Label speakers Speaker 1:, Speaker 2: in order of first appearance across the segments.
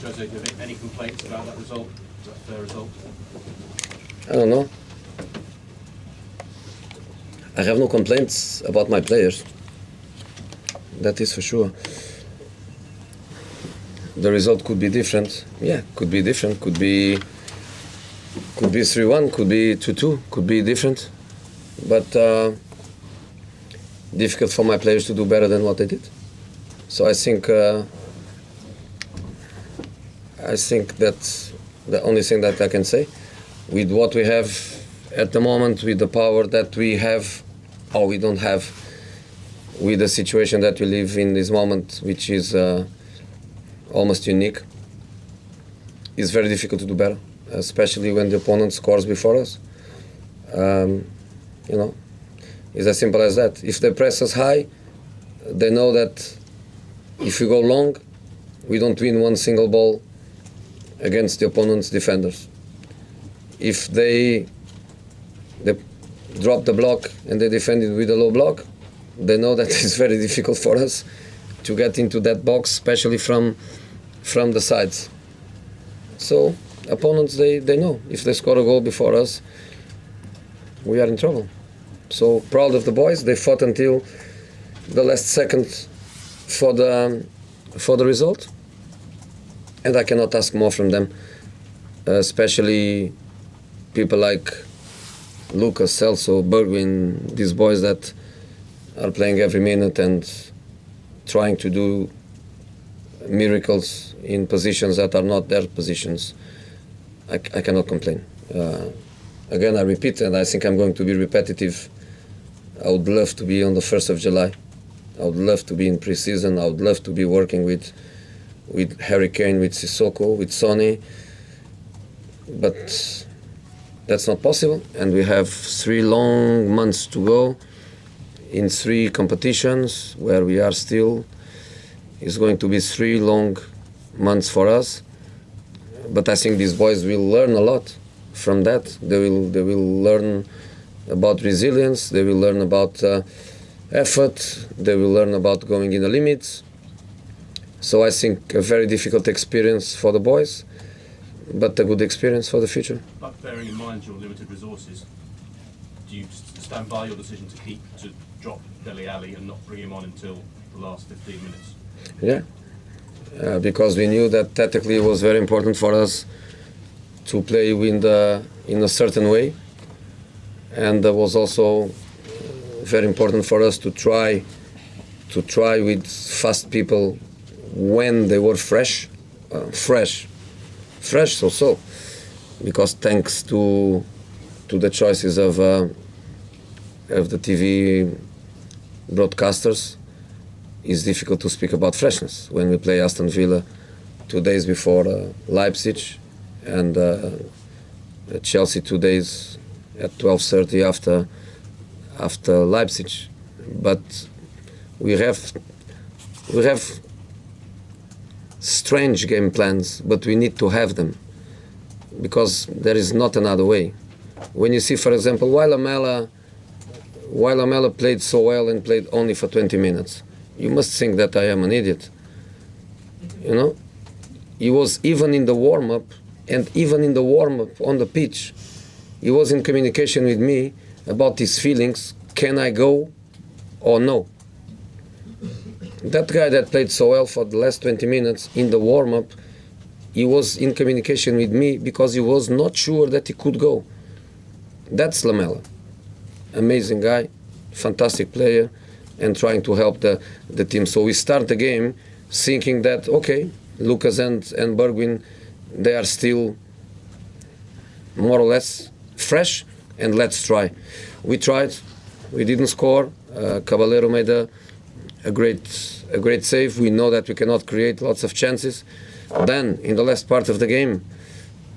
Speaker 1: Jose, do you have any complaints about that result? Is that a fair result?
Speaker 2: I don't know. I have no complaints about my players. That is for sure. The result could be different. Yeah, could be different. Could be 3-1, could be 2-2, could be different. But difficult for my players to do better than what they did. So I think that's the only thing that I can say. With what we have at the moment, with the power that we have, or we don't have, with the situation that we live in this moment, which is almost unique, it's very difficult to do better, especially when the opponent scores before us. You know, it's as simple as that. If they press us high, they know that if we go long, we don't win one single ball against the opponent's defenders. If they drop the block and they defend it with a low block, they know that it's very difficult for us to get into that box, especially from the sides. So opponents, they know if they score a goal before us, we are in trouble. So proud of the boys. They fought until the last second for the result, and I cannot ask more from them, especially people like Lucas, Celso, Bergwijn, these boys that are playing every minute and trying to do miracles in positions that are not their positions. I cannot complain. Again, I repeat, and I think I'm going to be repetitive. I would love to be on the 1st of July. I would love to be in pre-season. I would love to be working with Harry Kane, with Sissoko, with Sonny. But that's not possible. And we have 3 long months to go in 3 competitions where we are still. It's going to be 3 long months for us. But I think these boys will learn a lot from that. They will learn about resilience. They will learn about effort. They will learn about going in the limits. So I think a very difficult experience for the boys, but a good experience for the future.
Speaker 1: But bearing in mind your limited resources, do you stand by your decision to drop Dele Alli and not bring him on until the last 15 minutes?
Speaker 2: Yeah, because we knew that tactically it was very important for us to play in a certain way, and it was also very important for us to try with fast people when they were fresh, so because thanks to the choices of the TV broadcasters, it's difficult to speak about freshness when we play Aston Villa 2 days before Leipzig, and Chelsea 2 days at 12:30 after Leipzig. But we have strange game plans, but we need to have them because there is not another way. When you see, for example, while Lamela played so well and played only for 20 minutes, you must think that I am an idiot. You know, he was even in the warm-up, and even in the warm-up on the pitch, he was in communication with me about his feelings. Can I go or no? That guy that played so well for the last 20 minutes in the warm-up, he was in communication with me because he was not sure that he could go. That's Lamela. Amazing guy, fantastic player, and trying to help the team. So we start the game thinking that, okay, Lucas and Bergwijn, they are still more or less fresh, and let's try. We tried, we didn't score. Caballero made a great save. We know that we cannot create lots of chances. Then, in the last part of the game,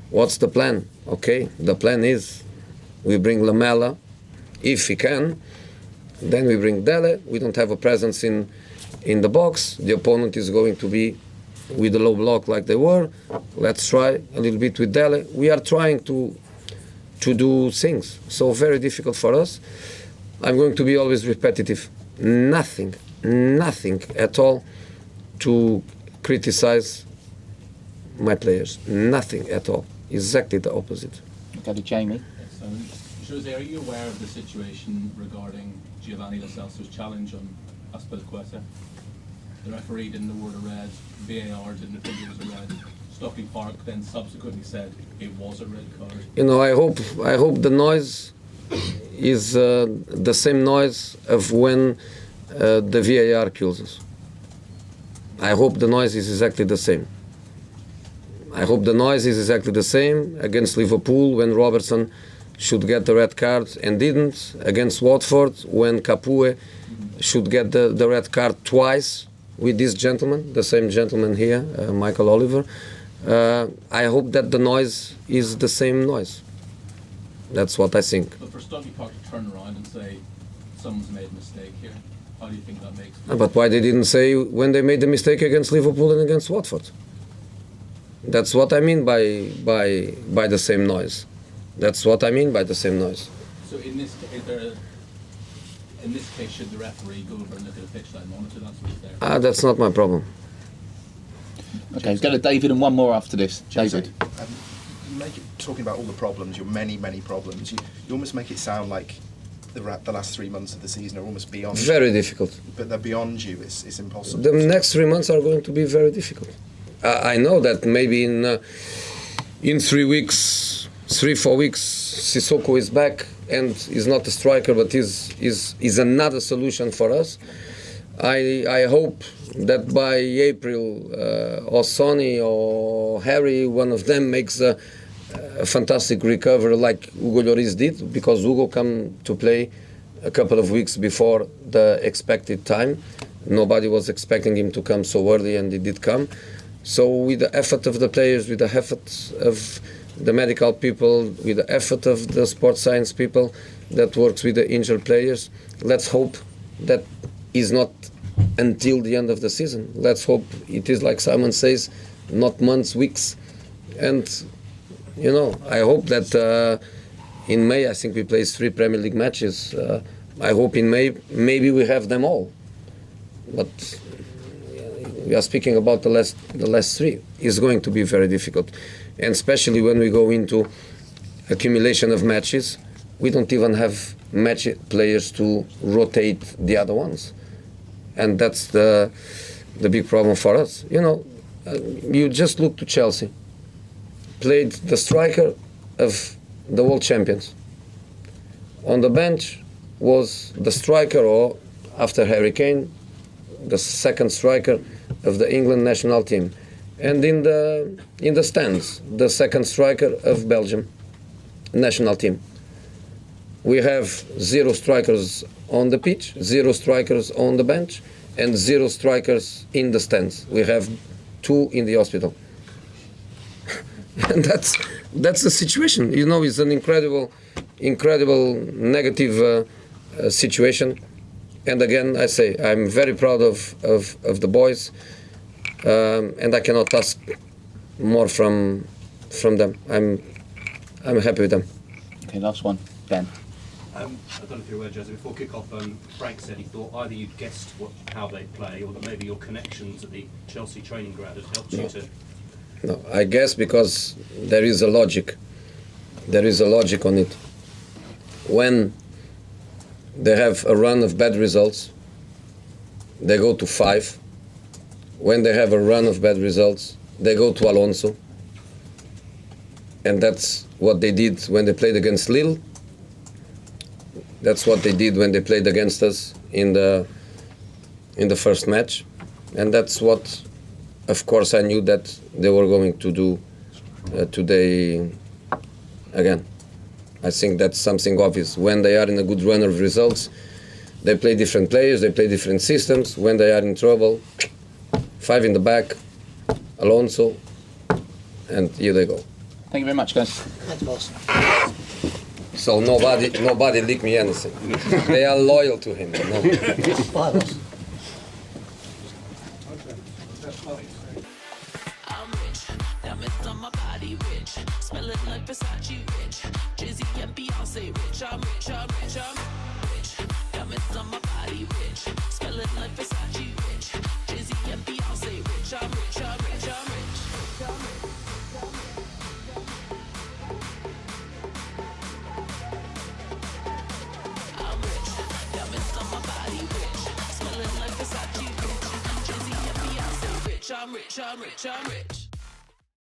Speaker 2: what's the plan? Okay, the plan is we bring Lamela, if he can. Then we bring Dele. We don't have a presence in the box. The opponent is going to be with a low block like they were. Let's try a little bit with Dele. We are trying to do things. So very difficult for us. I'm going to be always repetitive. Nothing at all to criticize my players. Nothing at all. Exactly the opposite.
Speaker 3: Go to Jamie.
Speaker 4: So, Jose, are you aware of the situation regarding Giovanni Lo Celso's challenge on Azpilicueta? The referee didn't award a red, VAR didn't think it was a red. Stockley Park then subsequently said it was a red card.
Speaker 2: You know, I hope the noise is the same noise of when the VAR kills us. I hope the noise is exactly the same. I hope the noise is exactly the same against Liverpool when Robertson should get the red card and didn't, against Watford when Capoue should get the red card twice with this gentleman, the same gentleman here, Michael Oliver. I hope that the noise is the same noise. That's what I think.
Speaker 4: But for Stockley Park to turn around and say someone's made a mistake here, how do you think that makes?
Speaker 2: But why they didn't say when they made the mistake against Liverpool and against Watford? That's what I mean by the same noise. That's what I mean by the same noise.
Speaker 4: So in this case, should the referee go over and look at a pitch-side monitor? That's what's there.
Speaker 2: That's not my problem.
Speaker 3: Okay, go to David and one more after this. David.
Speaker 5: You make it, talking about all the problems, your many problems, you almost make it sound like the last 3 months of the season are almost beyond
Speaker 2: Very difficult.
Speaker 5: but they're beyond you. It's impossible.
Speaker 2: The next 3 months are going to be very difficult. I know that maybe in 3 weeks, 3-4 weeks, Sissoko is back and is not a striker, but is another solution for us. I hope that by April, or Sonny or Harry, one of them makes a fantastic recovery like Hugo Lloris did, because Hugo came to play a couple of weeks before the expected time. Nobody was expecting him to come so early, and he did come. So with the effort of the players, with the effort of the medical people, with the effort of the sports science people that works with the injured players, let's hope that is not until the end of the season. Let's hope it is, like Simon says, not months, weeks. And, you know, I hope that in May, I think we play 3 Premier League matches. I hope in May, maybe we have them all. But we are speaking about the last 3. It's going to be very difficult. And especially when we go into accumulation of matches, we don't even have match players to rotate the other ones. And that's the big problem for us. You know, you just look to Chelsea. Played the striker of the world champions. On the bench was the striker, or after Harry Kane, the second striker of the England national team. And in the stands, the second striker of Belgium national team. We have 0 strikers on the pitch, 0 strikers on the bench, and 0 strikers in the stands. We have 2 in the hospital. And that's the situation. You know, it's an incredible negative situation. And again, I say, I'm very proud of the boys, and I cannot ask more from them. I'm happy with them.
Speaker 3: Okay, last one, Ben.
Speaker 1: I don't know if you're aware, Jose, before kick-off, Frank said he thought either you'd guessed how they play, or that maybe your connections at the Chelsea training ground had helped you to...
Speaker 2: No, I guess because there is a logic. There is a logic on it. When they have a run of bad results, they go to 5. When they have a run of bad results, they go to Alonso. And that's what they did when they played against Lille. That's what they did when they played against us in the first match. And that's what, of course, I knew that they were going to do today again. I think that's something obvious. When they are in a good run of results, they play different players, they play different systems. When they are in trouble, 5 in the back, Alonso, and here they go.
Speaker 3: Thank you very much, guys.
Speaker 6: Thanks, boss.
Speaker 2: So nobody leak me anything. They are loyal to him. No.
Speaker 6: Bye, boss.
Speaker 7: I'm rich, diamonds on my body rich, smelling like Versace rich, Jay-Z and Beyonce rich, I'm rich, I'm rich, I'm rich, diamonds on my body rich, smelling like Versace rich, Jay-Z and Beyonce rich, I'm rich, I'm rich, I'm rich, I'm rich. rich, I'm rich, I'm rich.